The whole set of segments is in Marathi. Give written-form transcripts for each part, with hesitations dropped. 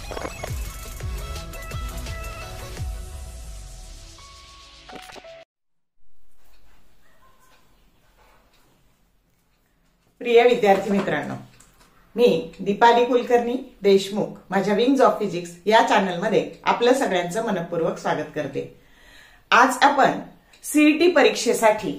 प्रिय विद्यार्थी मित्रांनो, मी दीपाली कुलकर्णी देशमुख माझ्या विंग्स ऑफ फिजिक्स या चॅनलमध्ये आपलं सगळ्यांचं मनपूर्वक स्वागत करते। आज आपण सीईटी परीक्षेसाठी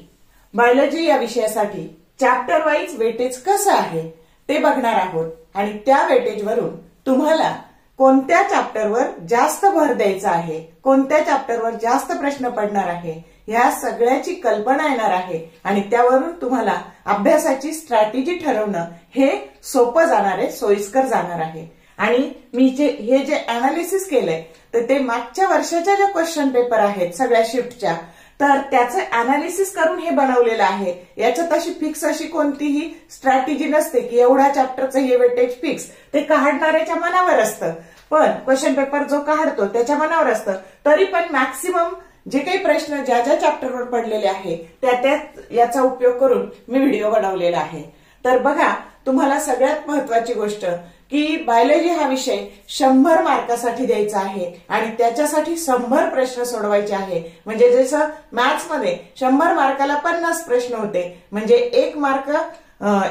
बायोलॉजी या विषयासाठी चॅप्टर वाईज वेटेज कसं आहे ते बघणार आहोत आणि त्या वेटेजवरून तुम्हाला कोणत्या चॅप्टरवर जास्त भर द्यायचा आहे, कोणत्या चॅप्टरवर जास्त प्रश्न पडणार आहे या सगळ्याची कल्पना येणार आहे आणि त्यावरून तुम्हाला अभ्यासाची स्ट्रॅटेजी ठरवणं हे सोपं जाणार आहे, सोयीस्कर जाणार आहे। आणि मी हे जे अनालिसिस केलंय तर ते मागच्या वर्षाच्या ज्या क्वेश्चन पेपर आहेत सगळ्या शिफ्टच्या, तर त्याचं अनालिसिस करून हे बनवलेलं आहे। याच्यात अशी फिक्स अशी कोणतीही स्ट्रॅटेजी नसते की एवढ्या चॅप्टरचं हे वेटेज फिक्स, ते काढणाऱ्याच्या मनावर असतं। पण क्वेश्चन पेपर जो काढतो त्याच्या मनावर असतं। तरी पण मॅक्सिमम जे काही प्रश्न ज्या ज्या चॅप्टरवर पडलेले आहे त्यात याचा उपयोग करून मी व्हिडिओ बनवलेला आहे। तर बघा, तुम्हाला सगळ्यात महत्वाची गोष्ट की बायोलॉजी हा विषय 100 मार्कासाठी द्यायचा आहे आणि त्याच्यासाठी 100 प्रश्न सोडवायचे आहे। म्हणजे जसं मॅथ्स मध्ये 100 मार्काला 50 प्रश्न होते, म्हणजे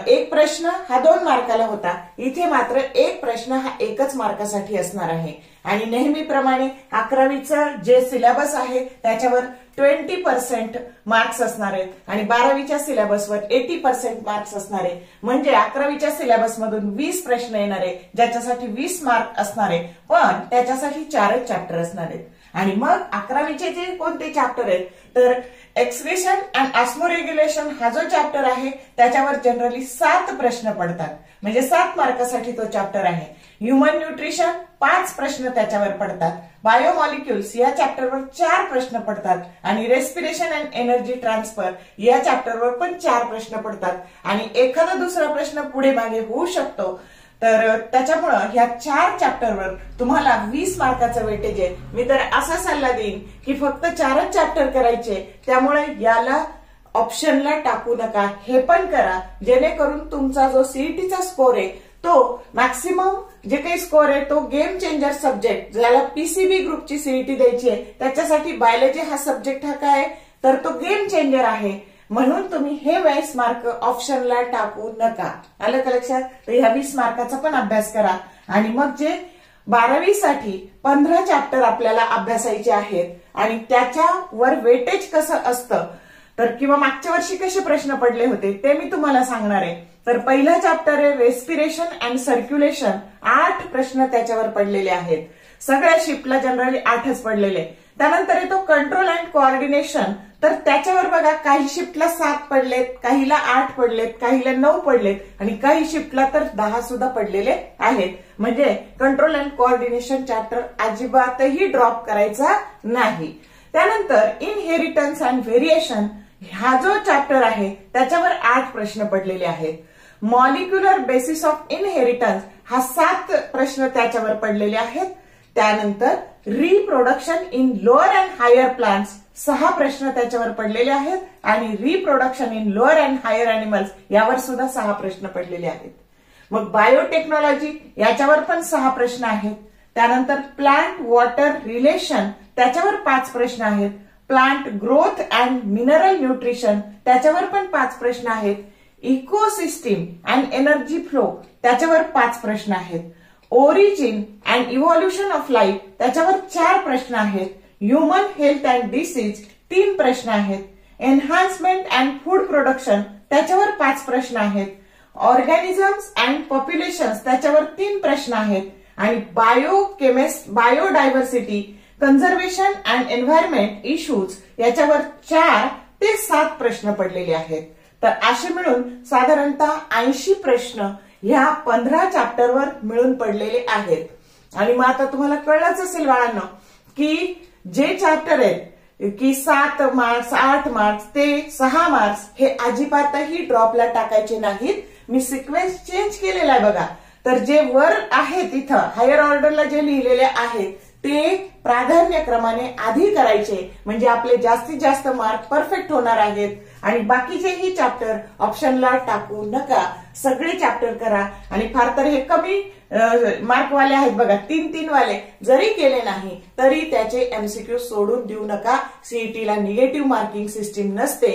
एक प्रश्न हा 2 मार्काला होता, इथे मात्र एक प्रश्न हा 1च मार्कासाठी असणार आहे। आणि नेहमीप्रमाणे 11वीचं जे सिलेबस आहे त्याच्यावर 20% मार्क्स असणार आहेत आणि 12वीच्या सिलेबसवर 80% मार्क्स असणार आहे। म्हणजे 11वीच्या सिलेबस मधून 20 प्रश्न येणार आहे, ज्याच्यासाठी 20 मार्क असणार आहे, पण त्याच्यासाठी 4च चॅप्टर असणार आहेत। आणि मग 11वीचे जे कोणते चॅप्टर आहेत तर एक्सक्रीशन अँड ऑस्मोरेग्युलेशन हा जो चॅप्टर आहे त्याच्यावर जनरली 7 प्रश्न पडतात, म्हणजे 7 मार्कासाठी तो चॅप्टर आहे। ह्युमन न्यूट्रिशन 5 प्रश्न त्याच्यावर पडतात। बायोमॉलिक्युल्स या चॅप्टरवर 4 प्रश्न पडतात आणि रेस्पिरेशन अँड एनर्जी ट्रान्सफर या चॅप्टरवर पण 4 प्रश्न पडतात आणि एखादा दुसरा प्रश्न पुढे मागे होऊ शकतो। तर त्याच्यामुळं ह्या 4 चॅप्टरवर तुम्हाला 20 मार्काचं वेटेज आहे। मी तर असा सल्ला देईन की फक्त 4च चॅप्टर करायचे, त्यामुळे याला ऑप्शनला टाकू नका, हे पण करा जेणेकरून तुमचा जो सीईटीचा स्कोर आहे तो मॅक्सिमम जे काही स्कोर आहे तो गेम चेंजर सब्जेक्ट, ज्याला पीसीबी ग्रुपची सीईटी द्यायची आहे त्याच्यासाठी बायोलॉजी हा सब्जेक्ट हा काय तर तो गेम चेंजर आहे। म्हणून तुम्ही हे 20 मार्क ऑप्शनला टाकू नका। आलं का लक्षात? तर ह्या 20 मार्काचा पण अभ्यास करा आणि मग जे 12वीसाठी 15 चॅप्टर आपल्याला अभ्यासायचे आहेत आणि त्याच्यावर वेटेज कसं असतं तर किंवा मागच्या वर्षी कसे प्रश्न पडले होते ते मी तुम्हाला सांगणार आहे। तर पहिला चॅप्टर आहे रेस्पिरेशन अँड सर्क्युलेशन, 8 प्रश्न त्याच्यावर पडलेले आहेत। सगळ्या शिफ्टला जनरली 8च पडलेले। त्यानंतर येतो कंट्रोल अँड कोऑर्डिनेशन, तर त्याच्यावर बघा काही शिफ्टला 7 पडलेत, काहीला 8 पडलेत, काहीला 9 पडलेत आणि काही शिफ्टला तर 10 सुद्धा पडलेले आहेत। म्हणजे कंट्रोल अँड कोऑर्डिनेशन चॅप्टर अजिबातही ड्रॉप करायचा नाही। त्यानंतर इनहेरिटन्स अँड व्हेरिएशन हा जो चॅप्टर आहे त्याच्यावर 8 प्रश्न पडलेले आहेत। मॉलिक्युलर बेसिस ऑफ इनहेरिटन्स हा 7 प्रश्न त्याच्यावर पडलेले आहेत। त्यानंतर reproduction in lower and higher plants 6 प्रश्न त्याच्यावर पडलेले आहेत आणि reproduction in lower and higher animals यावर सुद्धा 6 प्रश्न पडलेले आहेत। मग बायोटेक्नॉलॉजी याच्यावर पण 6 प्रश्न आहेत। त्यानंतर प्लांट वॉटर रिलेशन त्याच्यावर 5 प्रश्न आहेत। Plant growth and mineral nutrition त्याच्यावर पण 5 प्रश्न आहेत। इकोसिस्टीम अँड एनर्जी फ्लो त्याच्यावर 5 प्रश्न आहेत। Origin and evolution of life त्याच्यावर 4 प्रश्न आहेत। ह्युमन हेल्थ अँड डिसीज 3 प्रश्न आहेत। एन्हान्समेंट अँड फूड प्रोडक्शन त्याच्यावर 5 प्रश्न आहेत। ऑर्गॅनिझम्स अँड पॉप्युलेशन्स त्याच्यावर 3 प्रश्न आहेत आणि biodiversity conservation and environment issues याच्यावर 4 ते 7 प्रश्न पडलेले आहेत। तर असे मिळून साधारणतः 80 प्रश्न ह्या 15 चॅप्टरवर मिळून पडलेले आहेत। आणि मग आता तुम्हाला कळलंच असेल बाळांनो की जे चॅप्टर आहेत की 7 मार्क्स 8 मार्क्स ते 6 मार्क्स हे अजिबातही ड्रॉपला टाकायचे नाहीत। मी सिक्वेन्स चेंज केलेला आहे बघा। तर जे वर आहे तिथं हायर ऑर्डरला जे लिहिलेले आहेत ते प्राधान्यक्रमाने आधी करायचे, म्हणजे आपले जास्तीत जास्त मार्क परफेक्ट होणार आहेत. आणि बाकीचेही चॅप्टर ऑप्शनला टाकू नका, सगळे चॅप्टर करा. आणि फार तर हे कमी मार्कवाले आहेत बघा, 3-3 वाले जरी केले नाही तरी त्याचे एमसीक्यू सोडून देऊ नका. सीईटीला निगेटिव्ह मार्किंग सिस्टीम नसते.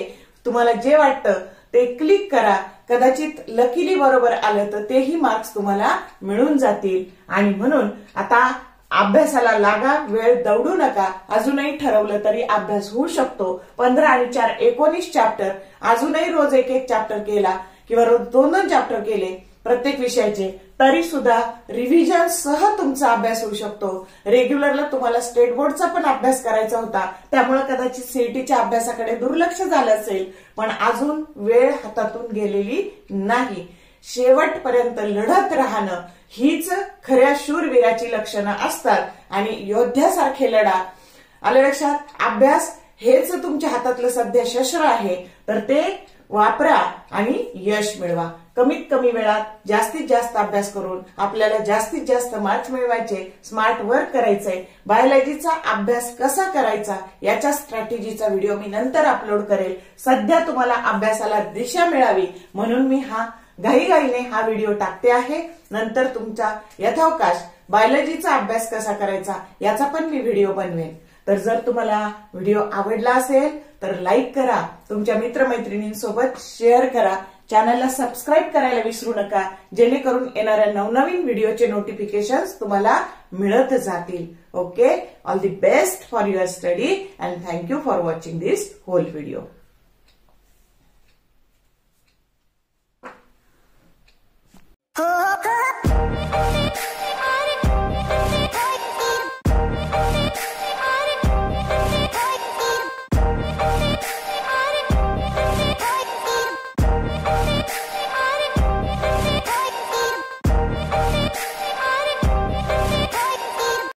तुम्हाला जे वाटतं ते क्लिक करा. कदाचित लकीली बरोबर आलं तर तेही मार्क्स तुम्हाला मिळून जातील. आणि म्हणून आता अभ्यासाला लागा, वेळ दौडू नका. अजूनही ठरवलं तरी अभ्यास होऊ शकतो. 15 आणि 4 19 चॅप्टर. अजूनही रोज एक चॅप्टर केला किंवा रोज 2 चॅप्टर केले प्रत्येक विषयाचे तरी सुद्धा रिव्हिजन सह तुमचा अभ्यास होऊ शकतो. रेग्युलरला तुम्हाला स्टेट बोर्डचा पण अभ्यास करायचा होता, त्यामुळे कदाचित सीईटीच्या अभ्यासाकडे दुर्लक्ष झालं असेल, पण अजून वेळ हातातून गेलेली नाही. शेवटपर्यंत लढत राहणं हीच खऱ्या शूरवीराची लक्षणं असतात. आणि योद्ध्यासारखे लढा. आलं लक्षात? अभ्यास हेच तुमच्या हातातलं सध्या शस्त्र आहे, तर ते वापरा आणि यश मिळवा. कमीत कमी वेळात जास्तीत जास्त अभ्यास करून आपल्याला जास्तीत जास्त मार्क्स मिळवायचे, स्मार्ट वर्क करायचंय. बायोलॉजीचा अभ्यास कसा करायचा याच्या स्ट्रॅटेजीचा व्हिडिओ मी नंतर अपलोड करेल. सध्या तुम्हाला अभ्यासाला दिशा मिळावी म्हणून मी घाईघाईने हा व्हिडिओ टाकते आहे. नंतर तुमचा यथावकाश बायोलॉजीचा अभ्यास कसा करायचा याचा पण मी व्हिडिओ बनवेन. तर जर तुम्हाला व्हिडिओ आवडला असेल तर लाईक करा, तुमच्या मित्रमैत्रिणींसोबत शेअर करा, चॅनलला सबस्क्राईब करायला विसरू नका, जेणेकरून येणाऱ्या नवनवीन व्हिडिओचे नोटिफिकेशन्स तुम्हाला मिळत जातील. Okay, all the best for your study and thank you for watching this whole video. Oh